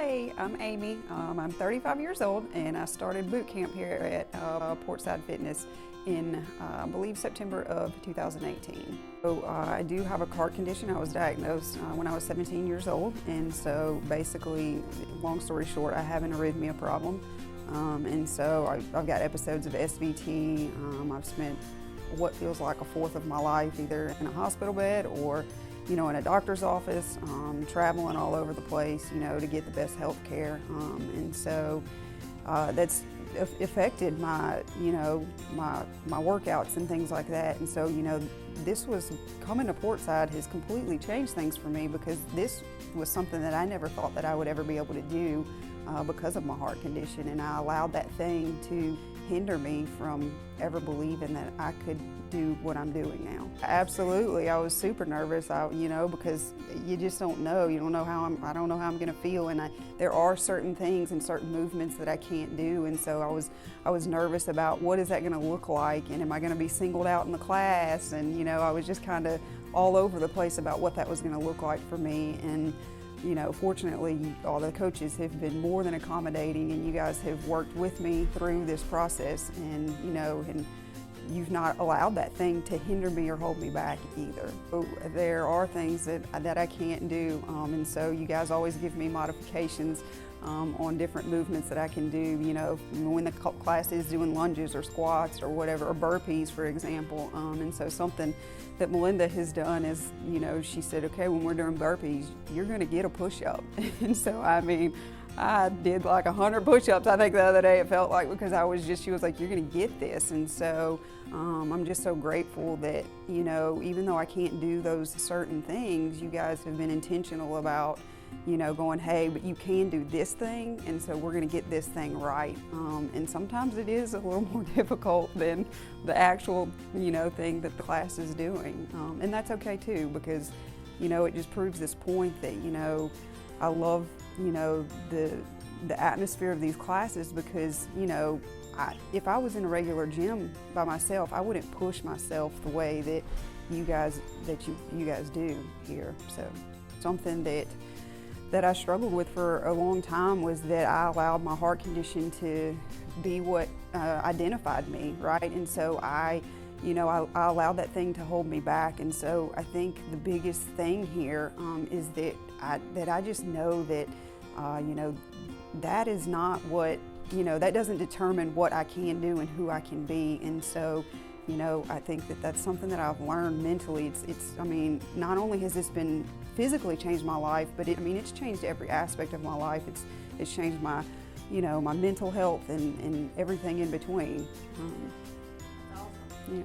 Hey, I'm Amy. I'm 35 years old and I started boot camp here at Portside Fitness in, I believe, September of 2018. So I do have a heart condition. I was diagnosed when I was 17 years old, and so basically, long story short, I have an arrhythmia problem. And so I've got episodes of SVT. I've spent what feels like a fourth of my life either in a hospital bed or in a doctor's office, traveling all over the place, to get the best health care. And so that's affected my, my workouts and things like that. And so, this was coming to Portside has completely changed things for me, because this was something that I never thought that I would ever be able to do because of my heart condition. And I allowed that thing to hinder me from ever believing that I could do what I'm doing now. Absolutely, I was super nervous, because you just don't know. You don't know how I don't know how I'm going to feel, and there are certain things and certain movements that I can't do, and so I was nervous about what is that going to look like, and am I going to be singled out in the class, and I was just kind of all over the place about what that was going to look like for me. And fortunately, all the coaches have been more than accommodating, and you guys have worked with me through this process, and and you've not allowed that thing to hinder me or hold me back either. So there are things that I can't do, and so you guys always give me modifications on different movements that I can do, when the class is doing lunges or squats or whatever, or burpees, for example. And so something that Melinda has done is, she said, okay, when we're doing burpees, you're going to get a push-up. And so, I did like 100 push-ups, I think, the other day, it felt like, because she was like, you're going to get this. And so I'm just so grateful that, even though I can't do those certain things, you guys have been intentional about, going, hey, but you can do this thing, and so we're going to get this thing right. And sometimes it is a little more difficult than the actual, thing that the class is doing. And that's okay too, because, it just proves this point that, I love, the atmosphere of these classes, because, if I was in a regular gym by myself, I wouldn't push myself the way that you guys do here. So something that I struggled with for a long time was that I allowed my heart condition to be what identified me, right? And so I allowed that thing to hold me back. And so I think the biggest thing here is that I just know that, that is not what, that doesn't determine what I can do and who I can be. And so, I think that that's something that I've learned mentally. Not only has this been physically changed my life, but it's changed every aspect of my life. It's changed my, my mental health and everything in between. That's awesome. Yeah.